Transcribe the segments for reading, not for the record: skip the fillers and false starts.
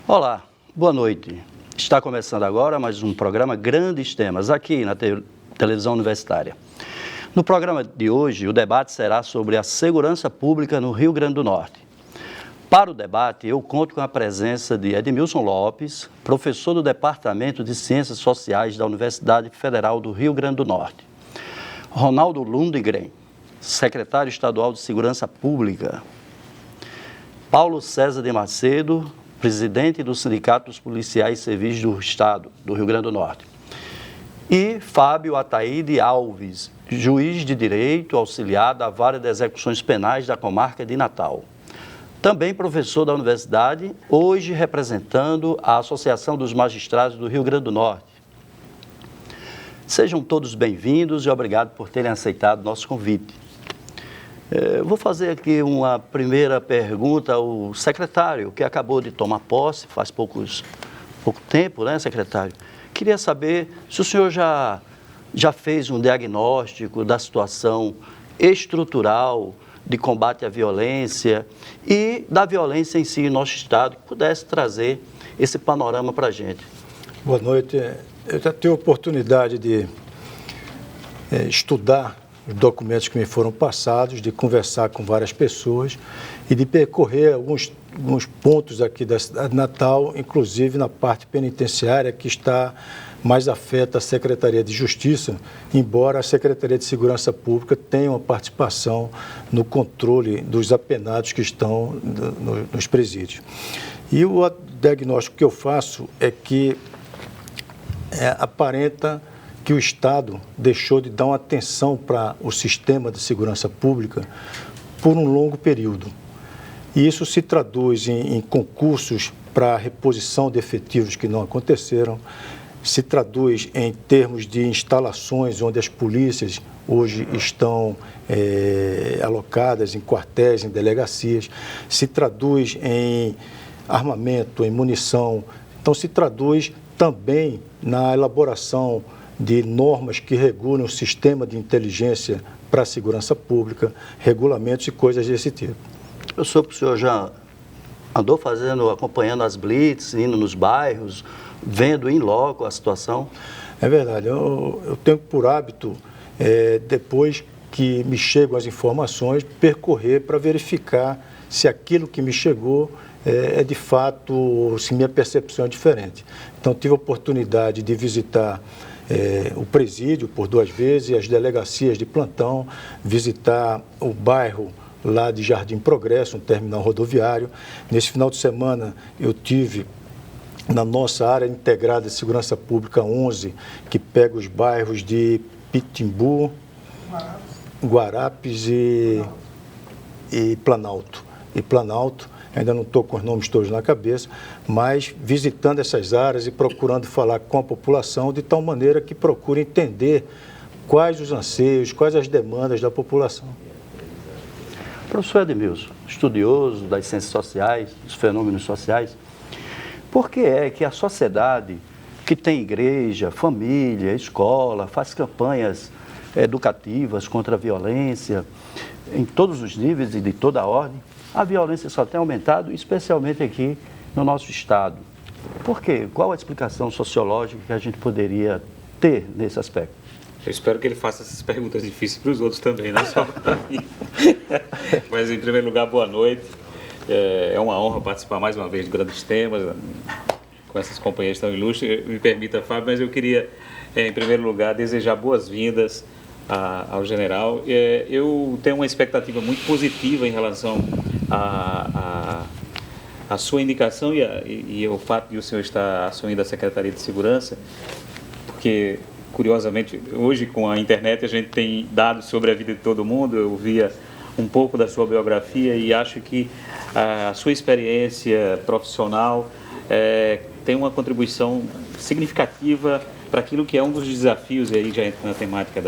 Olá, boa noite. Está começando agora mais um programa Grandes Temas, aqui na televisão universitária. No programa de hoje, o debate será sobre a segurança pública no Rio Grande do Norte. Para o debate, eu conto com a presença de Edmilson Lopes, professor do Departamento de Ciências Sociais da Universidade Federal do Rio Grande do Norte. Ronaldo Lundgren, secretário estadual de Segurança Pública. Paulo César de Macedo, presidente do Sindicato dos Policiais Civis do Estado do Rio Grande do Norte. E Fábio Ataíde Alves, juiz de direito auxiliar da Vara de Execuções Penais da comarca de Natal. Também professor da universidade, hoje representando a Associação dos Magistrados do Rio Grande do Norte. Sejam todos bem-vindos e obrigado por terem aceitado nosso convite. Vou fazer aqui uma primeira pergunta ao secretário, que acabou de tomar posse, faz pouco tempo, né, secretário? Queria saber se o senhor já fez um diagnóstico da situação estrutural de combate à violência e da violência em si em nosso estado, que pudesse trazer esse panorama para a gente. Boa noite. Eu já tive a oportunidade de estudar os documentos que me foram passados, de conversar com várias pessoas e de percorrer alguns pontos aqui da cidade de Natal, inclusive na parte penitenciária, que está mais afeta a Secretaria de Justiça, embora a Secretaria de Segurança Pública tenha uma participação no controle dos apenados que estão nos presídios. E o diagnóstico que eu faço é que aparenta que o Estado deixou de dar uma atenção para o sistema de segurança pública por um longo período. E isso se traduz em concursos para reposição de efetivos que não aconteceram, se traduz em termos de instalações onde as polícias hoje estão alocadas em quartéis, em delegacias, se traduz em armamento, em munição. Então, se traduz também na elaboração de normas que regulem o sistema de inteligência para a segurança pública, regulamentos e coisas desse tipo. Eu soube que o senhor já andou acompanhando as blitz, indo nos bairros, vendo em loco a situação? É verdade. Eu tenho por hábito, depois que me chegam as informações, percorrer para verificar se aquilo que me chegou é de fato, se minha percepção é diferente. Então, tive a oportunidade de visitar o presídio por 2 vezes, as delegacias de plantão, visitar o bairro lá de Jardim Progresso, um terminal rodoviário. Nesse final de semana eu tive na nossa área integrada de segurança pública 11, que pega os bairros de Pitimbu, Guarapes e Planalto. Ainda não estou com os nomes todos na cabeça, mas visitando essas áreas e procurando falar com a população de tal maneira que procure entender quais os anseios, quais as demandas da população. Professor Edmilson, estudioso das ciências sociais, dos fenômenos sociais, por que é que a sociedade que tem igreja, família, escola, faz campanhas educativas contra a violência, em todos os níveis e de toda a ordem, a violência só tem aumentado, especialmente aqui no nosso estado? Por quê? Qual a explicação sociológica que a gente poderia ter nesse aspecto? Eu espero que ele faça essas perguntas difíceis para os outros também, não só para mim. Mas, em primeiro lugar, boa noite. É uma honra participar mais uma vez de Grandes Temas, com essas companhias tão ilustres. Me permita, Fábio, mas eu queria, em primeiro lugar, desejar boas-vindas ao general. Eu tenho uma expectativa muito positiva em relação à sua indicação e o fato de o senhor estar assumindo a Secretaria de Segurança, porque, curiosamente, hoje com a internet a gente tem dados sobre a vida de todo mundo. Eu via um pouco da sua biografia e acho que a sua experiência profissional tem uma contribuição significativa para aquilo que é um dos desafios, e aí já entra na temática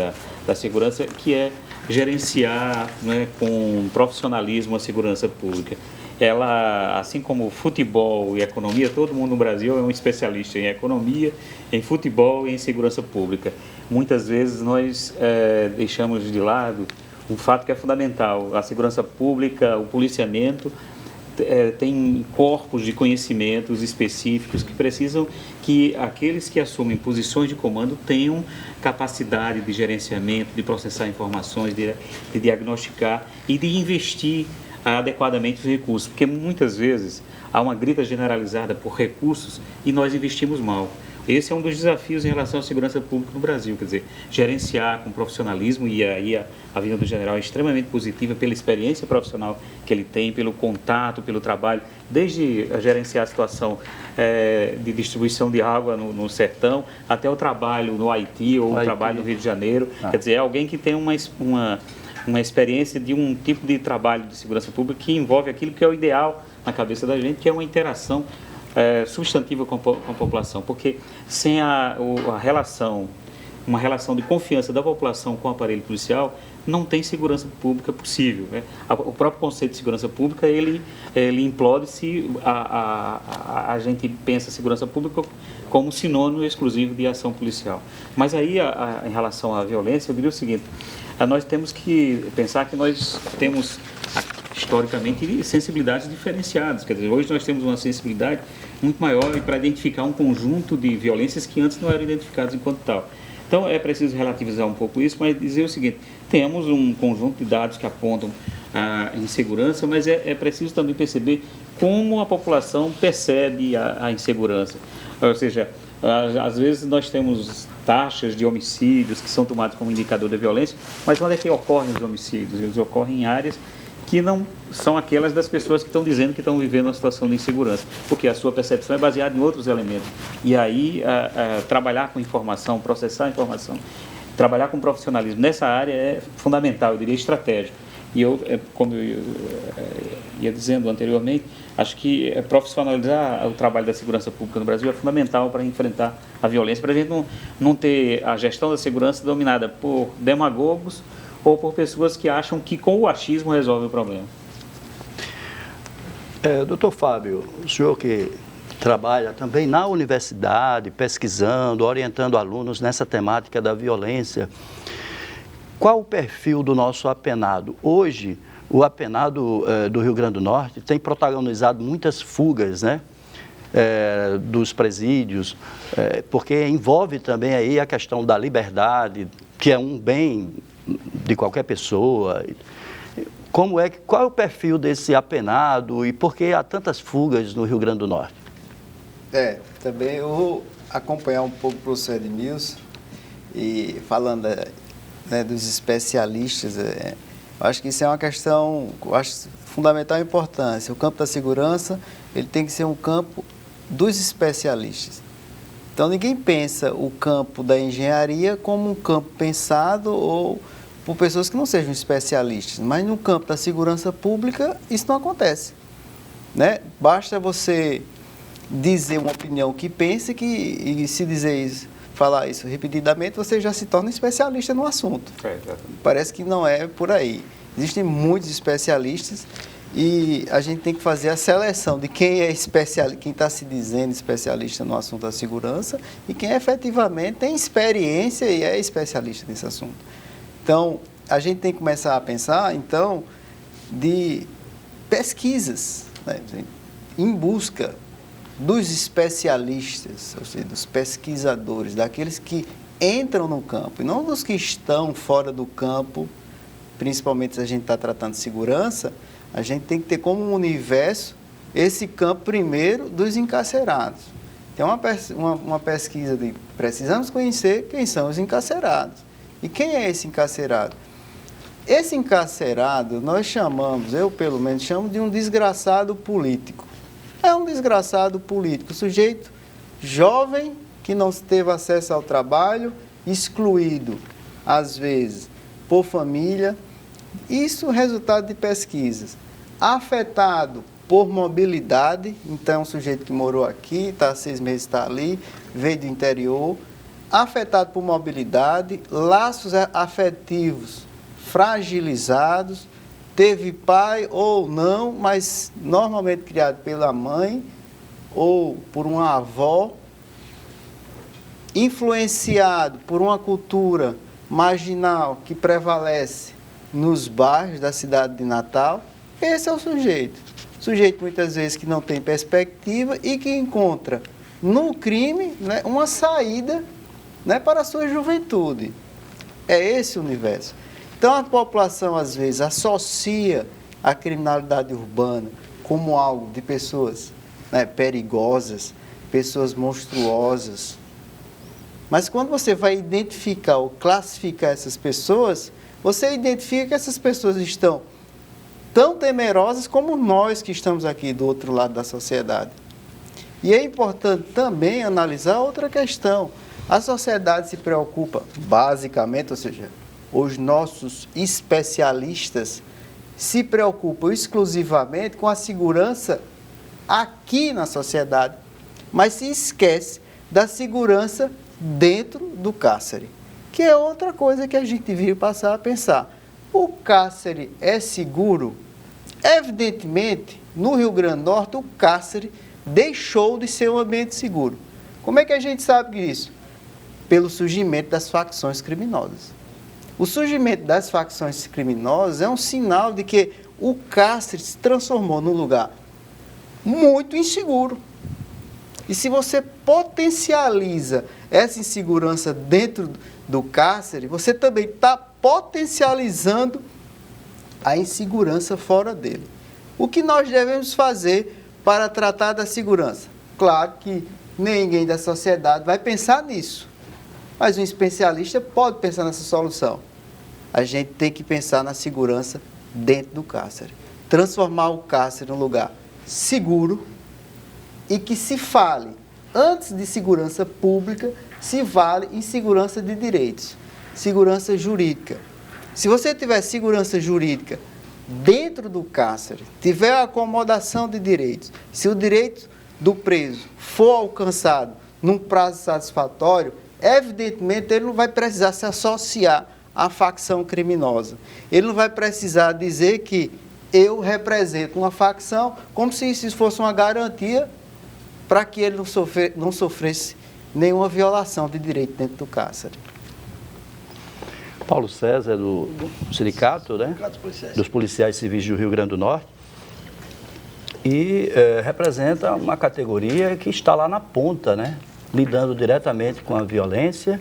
da segurança, que é gerenciar, né, com profissionalismo a segurança pública. Ela, assim como futebol e economia, todo mundo no Brasil é um especialista em economia, em futebol e em segurança pública. Muitas vezes nós deixamos de lado um fato que é fundamental: a segurança pública, o policiamento tem corpos de conhecimentos específicos que precisam que aqueles que assumem posições de comando tenham capacidade de gerenciamento, de processar informações, de diagnosticar e de investir adequadamente os recursos, porque muitas vezes há uma grita generalizada por recursos e nós investimos mal. Esse é um dos desafios em relação à segurança pública no Brasil, quer dizer, gerenciar com profissionalismo, e aí a vinda do general é extremamente positiva pela experiência profissional que ele tem, pelo contato, pelo trabalho, desde gerenciar a situação de distribuição de água no sertão, até o trabalho no Haiti ou o trabalho no Rio de Janeiro. Quer dizer, é alguém que tem uma experiência de um tipo de trabalho de segurança pública que envolve aquilo que é o ideal na cabeça da gente, que é uma interação substantiva com a população, porque sem uma relação de confiança da população com o aparelho policial, não tem segurança pública possível, né? O próprio conceito de segurança pública, ele implode se a gente pensa segurança pública como sinônimo exclusivo de ação policial. Mas aí, em relação à violência, eu diria o seguinte: nós temos que pensar que nós temos historicamente sensibilidades diferenciadas. Quer dizer, hoje nós temos uma sensibilidade muito maior para identificar um conjunto de violências que antes não eram identificadas enquanto tal. Então é preciso relativizar um pouco isso, mas dizer o seguinte: temos um conjunto de dados que apontam a insegurança, mas é preciso também perceber como a população percebe a insegurança. Ou seja, às vezes nós temos taxas de homicídios que são tomados como indicador da violência, mas onde é que ocorrem os homicídios? Eles ocorrem em áreas que não são aquelas das pessoas que estão dizendo que estão vivendo uma situação de insegurança, porque a sua percepção é baseada em outros elementos. E aí, trabalhar com informação, processar a informação, trabalhar com profissionalismo nessa área é fundamental, eu diria estratégico. E eu, como eu ia dizendo anteriormente, acho que profissionalizar o trabalho da segurança pública no Brasil é fundamental para enfrentar a violência, para a gente não ter a gestão da segurança dominada por demagogos ou por pessoas que acham que com o achismo resolve o problema. Doutor Fábio, o senhor que trabalha também na universidade, pesquisando, orientando alunos nessa temática da violência, qual o perfil do nosso apenado? Hoje, o apenado do Rio Grande do Norte tem protagonizado muitas fugas, né? Dos presídios, porque envolve também aí a questão da liberdade, que é um bem de qualquer pessoa. Qual é o perfil desse apenado e por que há tantas fugas no Rio Grande do Norte? Também eu vou acompanhar um pouco o professor Edmilson e falando dos especialistas, eu acho que isso é uma questão, eu acho fundamental e importância. O campo da segurança, ele tem que ser um campo dos especialistas. Então, ninguém pensa o campo da engenharia como um campo pensado ou por pessoas que não sejam especialistas. Mas no campo da segurança pública, isso não acontece, né? Basta você dizer uma opinião que pense e se dizer isso, falar isso repetidamente, você já se torna especialista no assunto. Parece que não é por aí. Existem muitos especialistas e a gente tem que fazer a seleção de quem é especialista, quem está se dizendo especialista no assunto da segurança e quem efetivamente tem experiência e é especialista nesse assunto. Então, a gente tem que começar a pensar, então, de pesquisas, né, em busca dos especialistas, ou seja, dos pesquisadores, daqueles que entram no campo, e não dos que estão fora do campo, principalmente se a gente está tratando de segurança. A gente tem que ter como universo esse campo primeiro dos encarcerados. Tem uma pesquisa de precisamos conhecer quem são os encarcerados. E quem é esse encarcerado? Esse encarcerado nós chamamos, eu pelo menos chamo de um desgraçado político. É um desgraçado político, sujeito jovem que não teve acesso ao trabalho, excluído, às vezes, por família. Isso é resultado de pesquisas. Afetado por mobilidade, então é um sujeito que morou aqui, está há 6 meses, está ali, veio do interior. Afetado por mobilidade, laços afetivos fragilizados, teve pai ou não, mas normalmente criado pela mãe ou por uma avó, influenciado por uma cultura marginal que prevalece nos bairros da cidade de Natal. Esse é o sujeito. sujeito muitas vezes que não tem perspectiva e que encontra no crime, né, uma saída, né, para a sua juventude. É esse o universo. Então a população às vezes associa a criminalidade urbana como algo de pessoas, né, perigosas, pessoas monstruosas. Mas quando você vai identificar ou classificar essas pessoas, você identifica que essas pessoas estão tão temerosas como nós que estamos aqui do outro lado da sociedade. E é importante também analisar outra questão. A sociedade se preocupa basicamente, ou seja, os nossos especialistas se preocupam exclusivamente com a segurança aqui na sociedade, mas se esquece da segurança dentro do cárcere, que é outra coisa que a gente devia passar a pensar. O cárcere é seguro? Evidentemente, no Rio Grande do Norte, o cárcere deixou de ser um ambiente seguro. Como é que a gente sabe disso? Pelo surgimento das facções criminosas. O surgimento das facções criminosas é um sinal de que o cárcere se transformou num lugar muito inseguro. E se você potencializa essa insegurança dentro do cárcere, você também está potencializando a insegurança fora dele. O que nós devemos fazer para tratar da segurança? Claro que ninguém da sociedade vai pensar nisso, mas um especialista pode pensar nessa solução. A gente tem que pensar na segurança dentro do cárcere. Transformar o cárcere num lugar seguro e que se fale, antes de segurança pública, se vale em segurança de direitos, segurança jurídica. Se você tiver segurança jurídica dentro do cárcere, tiver acomodação de direitos, se o direito do preso for alcançado num prazo satisfatório, evidentemente ele não vai precisar se associar à facção criminosa. Ele não vai precisar dizer que eu represento uma facção, como se isso fosse uma garantia para que ele não sofresse nenhuma violação de direito dentro do cárcere. Paulo César, do sindicato, né? Dos policiais civis do Rio Grande do Norte, e representa uma categoria que está lá na ponta, né? Lidando diretamente com a violência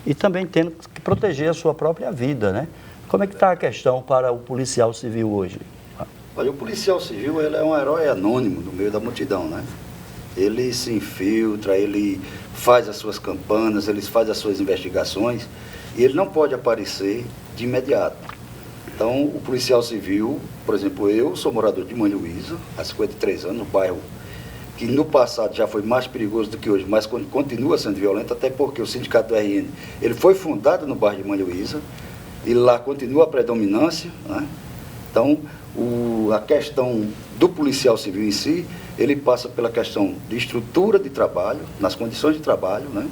e também tendo que proteger a sua própria vida, né? Como é que está a questão para o policial civil hoje? Olha, o policial civil, ele é um herói anônimo no meio da multidão, né? Ele se infiltra, ele faz as suas campanas, ele faz as suas investigações e ele não pode aparecer de imediato. Então, o policial civil, por exemplo, eu sou morador de Mãe Luísa, há 53 anos, no bairro que no passado já foi mais perigoso do que hoje, mas continua sendo violento, até porque o sindicato do RN, ele foi fundado no bairro de Mãe Luísa, e lá continua a predominância, né? Então, a questão do policial civil em si, ele passa pela questão de estrutura de trabalho, nas condições de trabalho, né?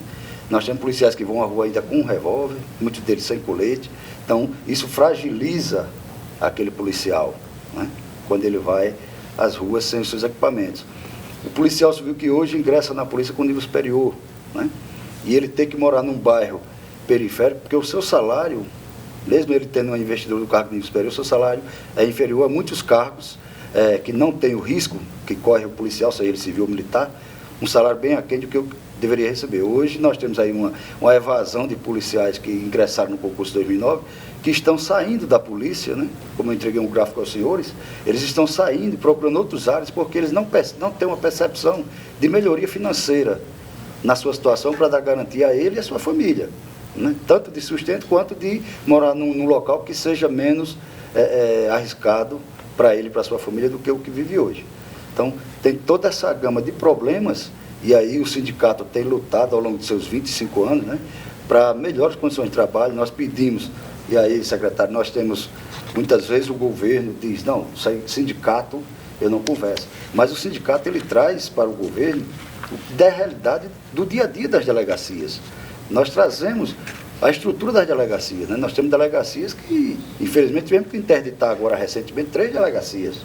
Nós temos policiais que vão à rua ainda com um revólver, muitos deles sem colete, então isso fragiliza aquele policial, né? Quando ele vai às ruas sem os seus equipamentos. O policial civil que hoje ingressa na polícia com nível superior, né? E ele tem que morar num bairro periférico, porque o seu salário, mesmo ele tendo uma investidura do cargo de nível superior, o seu salário é inferior a muitos cargos que não tem o risco que corre o policial, seja ele civil ou militar, um salário bem aquém do que eu deveria receber. Hoje nós temos aí uma evasão de policiais que ingressaram no concurso de 2009, que estão saindo da polícia, né? Como eu entreguei um gráfico aos senhores, eles estão saindo, procurando outras áreas, porque eles não têm uma percepção de melhoria financeira na sua situação para dar garantia a ele e a sua família, né? Tanto de sustento quanto de morar num local que seja menos arriscado para ele e para a sua família do que o que vive hoje. Então, tem toda essa gama de problemas, e aí o sindicato tem lutado ao longo de seus 25 anos, né, para melhores condições de trabalho. Nós pedimos, e aí, secretário, nós temos, muitas vezes o governo diz, não, sindicato eu não converso. Mas o sindicato, ele traz para o governo da realidade do dia a dia das delegacias. Nós trazemos a estrutura das delegacias, né? Nós temos delegacias que, infelizmente, tivemos que interditar agora recentemente 3 delegacias.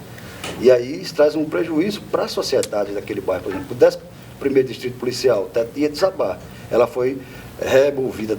E aí isso traz um prejuízo para a sociedade daquele bairro. Por exemplo, o 11º Distrito Policial, ia desabar. Ela foi removida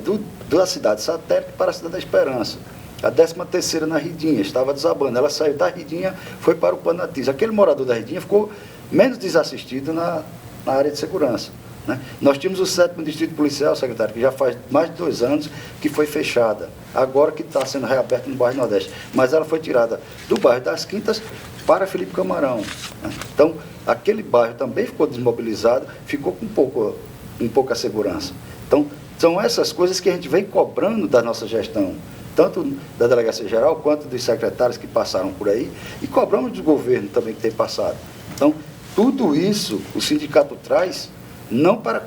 da cidade satélite para a cidade da Esperança. A 13ª na Ridinha, estava desabando. Ela saiu da Ridinha, foi para o Panatins. Aquele morador da Ridinha ficou menos desassistido na área de segurança, né? Nós tínhamos o 7º Distrito Policial, secretário, que já faz mais de 2 anos que foi fechada. Agora que está sendo reaberta no bairro Nordeste. Mas ela foi tirada do bairro das Quintas para Felipe Camarão, né? Então, aquele bairro também ficou desmobilizado, ficou com pouca segurança. Então, são essas coisas que a gente vem cobrando da nossa gestão, tanto da Delegacia Geral quanto dos secretários que passaram por aí, e cobramos do governo também que tem passado. Então, tudo isso o sindicato traz, não para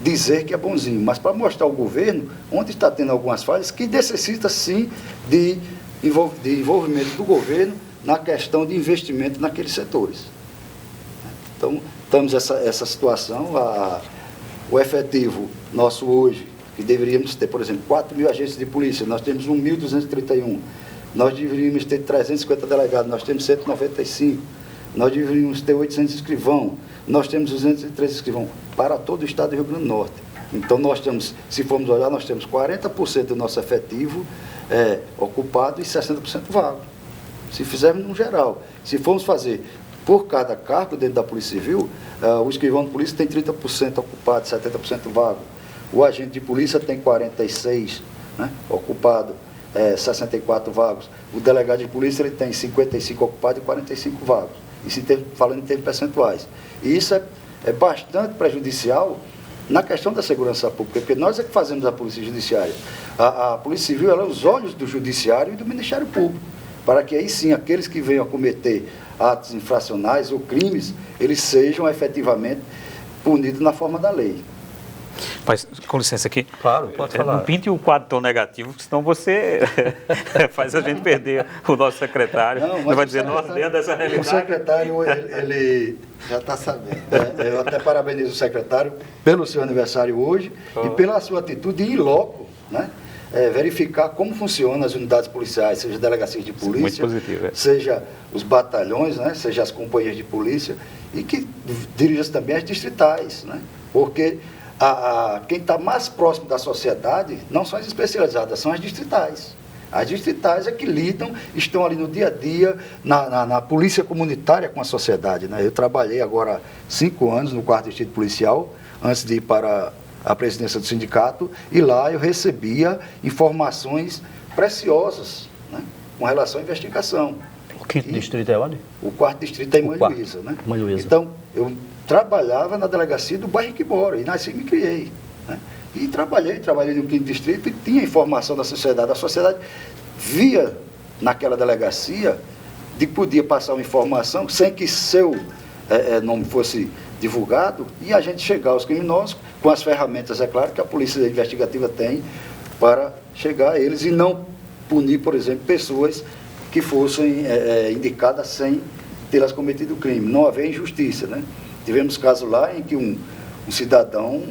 dizer que é bonzinho, mas para mostrar ao governo onde está tendo algumas falhas que necessita, sim, de envolvimento do governo na questão de investimento naqueles setores. Então, estamos essa situação, o efetivo nosso hoje, que deveríamos ter, por exemplo, 4.000 agentes de polícia, nós temos 1.231. Nós deveríamos ter 350 delegados, nós temos 195. Nós deveríamos ter 800 escrivãos, nós temos 203 escrivãos para todo o estado do Rio Grande do Norte. Então, nós temos, se formos olhar, nós temos 40% do nosso efetivo ocupado e 60% vago. Se fizermos no geral, se formos fazer por cada cargo dentro da Polícia Civil, o escrivão de polícia tem 30% ocupado, 70% vago. O agente de polícia tem 46%, né, ocupado, 64 vagos. O delegado de polícia ele tem 55 ocupados e 45 vagos. Isso falando em termos percentuais. E isso é bastante prejudicial na questão da segurança pública, porque nós é que fazemos a Polícia Judiciária. A Polícia Civil ela é os olhos do Judiciário e do Ministério Público, para que aí sim aqueles que venham a cometer atos infracionais ou crimes, eles sejam efetivamente punidos na forma da lei. Mas, com licença aqui. Claro, pode falar. Não pinte o quadro tão negativo, senão você faz a gente perder o nosso secretário. Não, vai dizer, nossa, dentro dessa realidade. O secretário, ele Já está sabendo. eu até parabenizo o secretário pelo seu aniversário hoje e pela sua atitude em loco, né? Verificar como funcionam as unidades policiais, seja delegacias de polícia, muito positivo, seja os batalhões, né? Seja as companhias de polícia, e que dirija-se também às distritais, né? Porque quem está mais próximo da sociedade não são as especializadas, são as distritais. As distritais é que lidam, estão ali no dia a dia, na polícia comunitária com a sociedade, né? Eu trabalhei agora 5 anos no 4º Distrito Policial, antes de ir para a presidência do sindicato, e lá eu recebia informações preciosas, né, com relação à investigação. O 5º distrito é onde? O 4º distrito é em Mãe Luísa, né? Mãe Luísa. Então, eu trabalhava na delegacia do bairro que moro, e nasci e me criei, né? E trabalhei no 5º distrito e tinha informação da sociedade. A sociedade via naquela delegacia de que podia passar uma informação sem que seu nome fosse divulgado, e a gente chegar aos criminosos com as ferramentas, é claro, que a polícia investigativa tem para chegar a eles e não punir, por exemplo, pessoas que fossem indicadas sem tê-las cometido o crime. Não haver injustiça, né? Tivemos caso lá em que um cidadão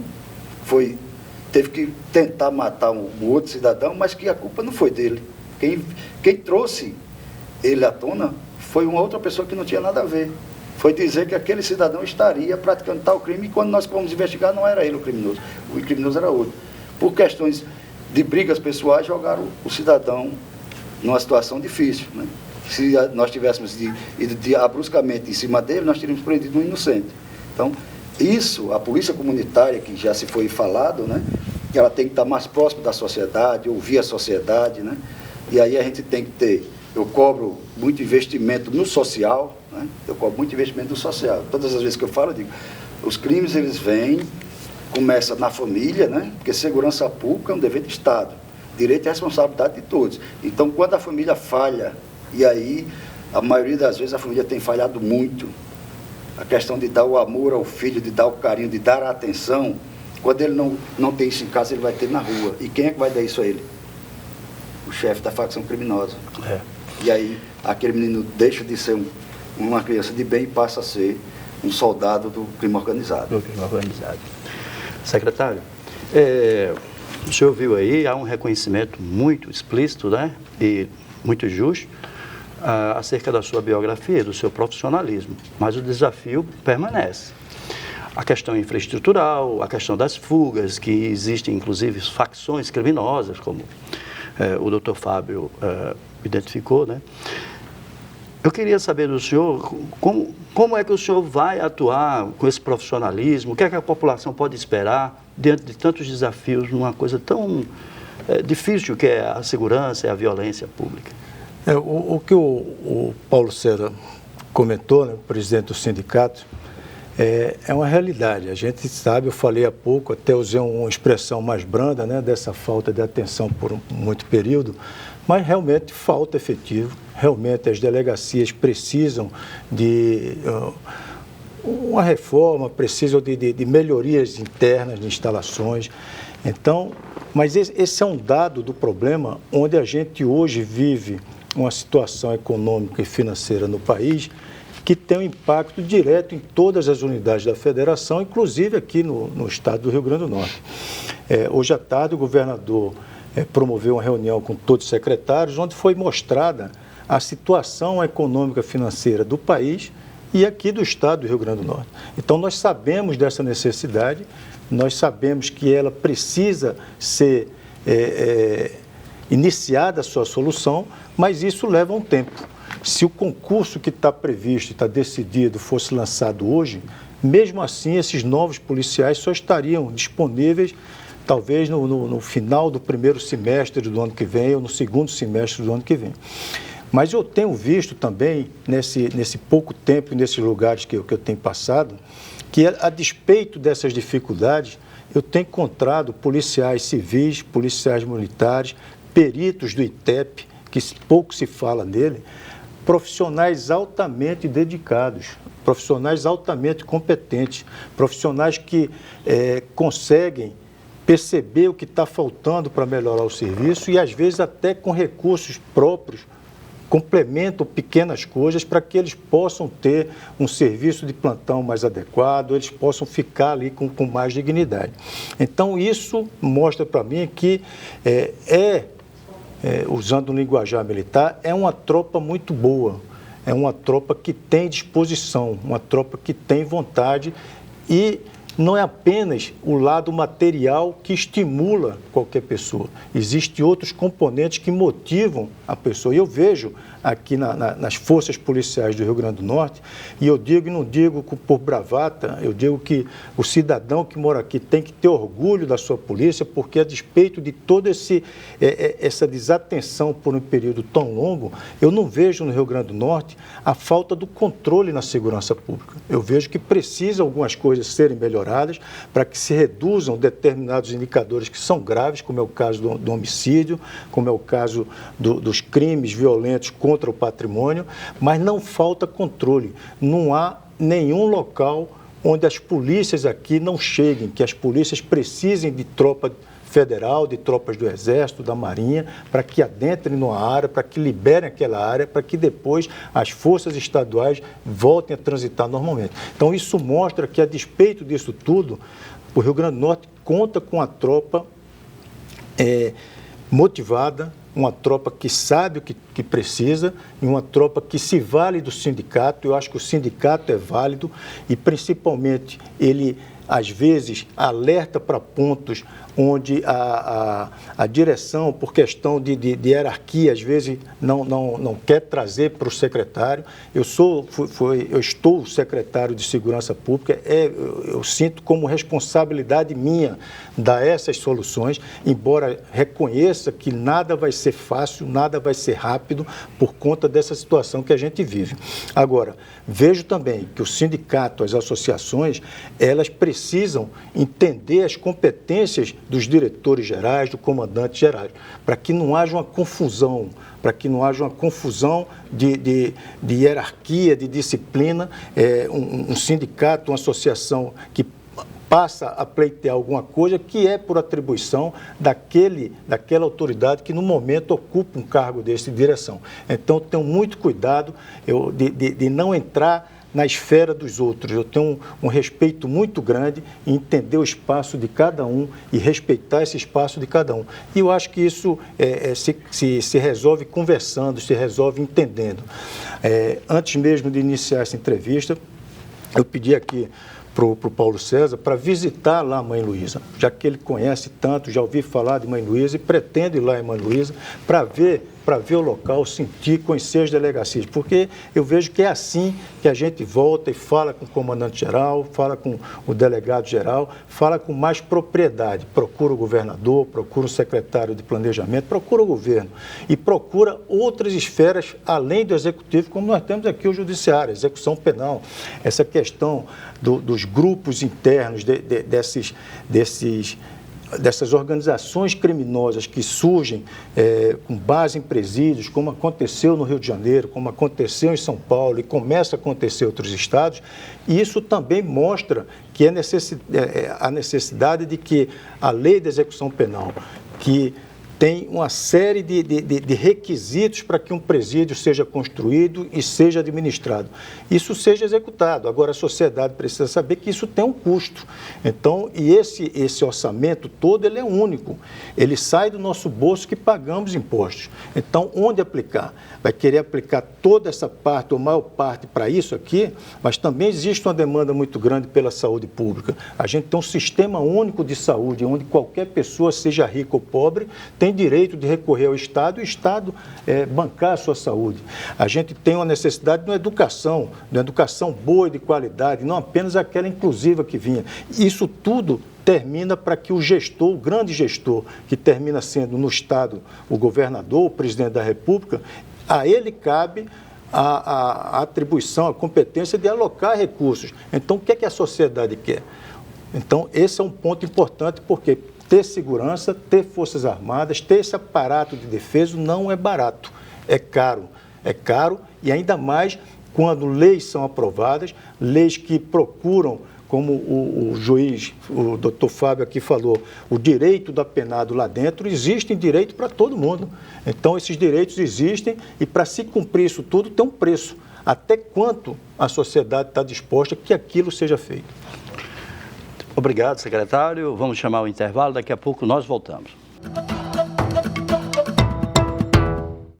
teve que tentar matar um outro cidadão, mas que a culpa não foi dele. Quem trouxe ele à tona foi uma outra pessoa que não tinha nada a ver. Foi dizer que aquele cidadão estaria praticando tal crime, e quando nós fomos investigar, não era ele o criminoso era outro. Por questões de brigas pessoais, jogaram o cidadão numa situação difícil, né? Se nós tivéssemos ido bruscamente em cima dele, nós teríamos prendido um inocente. Então, isso, a polícia comunitária, que já se foi falado, né, que ela tem que estar mais próxima da sociedade, ouvir a sociedade, né? E aí a gente tem que ter, eu cobro muito investimento no social, né? Eu cobro muito investimento no social. Todas as vezes que eu falo, eu digo, os crimes eles vêm, começa na família, né? Porque segurança pública é um dever do Estado, direito e responsabilidade de todos. Então, quando a família falha, e aí, a maioria das vezes a família tem falhado muito, a questão de dar o amor ao filho, de dar o carinho, de dar a atenção, quando ele não tem isso em casa, ele vai ter na rua. E quem é que vai dar isso a ele? O chefe da facção criminosa. E aí, aquele menino deixa de ser uma criança de bem e passa a ser um soldado do crime organizado. Do crime organizado. Secretário, o senhor viu aí, há um reconhecimento muito explícito, né, e muito justo, acerca da sua biografia, do seu profissionalismo, mas o desafio permanece. A questão infraestrutural, a questão das fugas, que existem inclusive facções criminosas, como o doutor Fábio identificou, né? Eu queria saber do senhor como é que o senhor vai atuar com esse profissionalismo, o que é que a população pode esperar diante de tantos desafios numa coisa tão difícil que é a segurança e a violência pública. O que o Paulo Cera comentou, né, o presidente do sindicato, é uma realidade. A gente sabe, eu falei há pouco, até usei uma expressão mais branda, né, dessa falta de atenção por muito período, mas realmente falta efetivo, realmente as delegacias precisam de uma reforma, precisam de melhorias internas de instalações. Então, mas esse é um dado do problema onde a gente hoje vive uma situação econômica e financeira no país que tem um impacto direto em todas as unidades da federação, inclusive aqui no estado do Rio Grande do Norte. Hoje à tarde o governador promoveu uma reunião com todos os secretários, onde foi mostrada a situação econômica financeira do país e aqui do estado do Rio Grande do Norte. Então nós sabemos dessa necessidade, nós sabemos que ela precisa ser iniciada a sua solução, mas isso leva um tempo. Se o concurso que está previsto e está decidido fosse lançado hoje, mesmo assim esses novos policiais só estariam disponíveis talvez no final do primeiro semestre do ano que vem ou no segundo semestre do ano que vem. Mas eu tenho visto também, nesse pouco tempo, nesses lugares que eu tenho passado, que a despeito dessas dificuldades, eu tenho encontrado policiais civis, policiais militares, peritos do ITEP, que pouco se fala dele, profissionais altamente dedicados, profissionais altamente competentes, profissionais que conseguem perceber o que está faltando para melhorar o serviço e, às vezes, até com recursos próprios, complementam pequenas coisas para que eles possam ter um serviço de plantão mais adequado, eles possam ficar ali com mais dignidade. Então, isso mostra para mim que usando o linguajar militar, é uma tropa muito boa, é uma tropa que tem disposição, uma tropa que tem vontade e não é apenas o lado material que estimula qualquer pessoa. Existem outros componentes que motivam a pessoa. E eu vejo aqui nas forças policiais do Rio Grande do Norte, e eu digo e não digo por bravata, eu digo que o cidadão que mora aqui tem que ter orgulho da sua polícia, porque a despeito de toda essa desatenção por um período tão longo, eu não vejo no Rio Grande do Norte a falta do controle na segurança pública. Eu vejo que precisa algumas coisas serem melhoradas para que se reduzam determinados indicadores que são graves, como é o caso do homicídio, como é o caso dos crimes violentos contra o patrimônio, mas não falta controle. Não há nenhum local onde as polícias aqui não cheguem, que as polícias precisem de tropa federal, de tropas do Exército, da Marinha, para que adentrem numa área, para que liberem aquela área, para que depois as forças estaduais voltem a transitar normalmente. Então isso mostra que, a despeito disso tudo, o Rio Grande do Norte conta com a tropa motivada, uma tropa que sabe o que precisa e uma tropa que se vale do sindicato. Eu acho que o sindicato é válido e, principalmente, ele, às vezes, alerta para pontos onde a direção, por questão de hierarquia, às vezes não quer trazer para o secretário. Eu estou secretário de Segurança Pública, eu sinto como responsabilidade minha dar essas soluções, embora reconheça que nada vai ser fácil, nada vai ser rápido por conta dessa situação que a gente vive. Agora, vejo também que o sindicato, as associações, elas precisam entender as competências dos diretores gerais, do comandante geral, para que não haja uma confusão, de hierarquia, de disciplina. Um sindicato, uma associação que passa a pleitear alguma coisa que é por atribuição daquela autoridade que no momento ocupa um cargo desse de direção. Então, eu tenho muito cuidado de não entrar na esfera dos outros. Eu tenho um respeito muito grande em entender o espaço de cada um e respeitar esse espaço de cada um. E eu acho que isso se resolve conversando, se resolve entendendo. Antes mesmo de iniciar essa entrevista, eu pedi aqui para o Paulo César para visitar lá a Mãe Luísa, já que ele conhece tanto, já ouvi falar de Mãe Luísa e pretende ir lá em Mãe Luísa para ver o local, sentir, conhecer as delegacias, porque eu vejo que é assim que a gente volta e fala com o comandante-geral, fala com o delegado-geral, fala com mais propriedade, procura o governador, procura o secretário de planejamento, procura o governo e procura outras esferas além do executivo, como nós temos aqui o judiciário, a execução penal, essa questão dos grupos internos dessas organizações criminosas que surgem com base em presídios, como aconteceu no Rio de Janeiro, como aconteceu em São Paulo e começa a acontecer em outros estados, e isso também mostra que a necessidade de que a lei de execução penal, que tem uma série de requisitos para que um presídio seja construído e seja administrado. Isso seja executado. Agora, a sociedade precisa saber que isso tem um custo. Então, e esse orçamento todo, ele é único. Ele sai do nosso bolso que pagamos impostos. Então, onde aplicar? Vai querer aplicar toda essa parte, ou maior parte, para isso aqui, mas também existe uma demanda muito grande pela saúde pública. A gente tem um sistema único de saúde, onde qualquer pessoa, seja rica ou pobre, tem direito de recorrer ao Estado e o Estado bancar a sua saúde. A gente tem uma necessidade de uma educação boa e de qualidade, não apenas aquela inclusiva que vinha. Isso tudo termina para que o gestor, o grande gestor, que termina sendo no Estado o governador, o presidente da República, a ele cabe a atribuição, a competência de alocar recursos. Então, o que é que a sociedade quer? Então, esse é um ponto importante, porque ter segurança, ter forças armadas, ter esse aparato de defesa não é barato, é caro e ainda mais quando leis são aprovadas, leis que procuram, como o juiz, o doutor Fábio aqui falou, o direito do apenado lá dentro, existe direito para todo mundo. Então, esses direitos existem e para se cumprir isso tudo tem um preço. Até quanto a sociedade está disposta que aquilo seja feito. Obrigado, secretário. Vamos chamar o intervalo, daqui a pouco nós voltamos.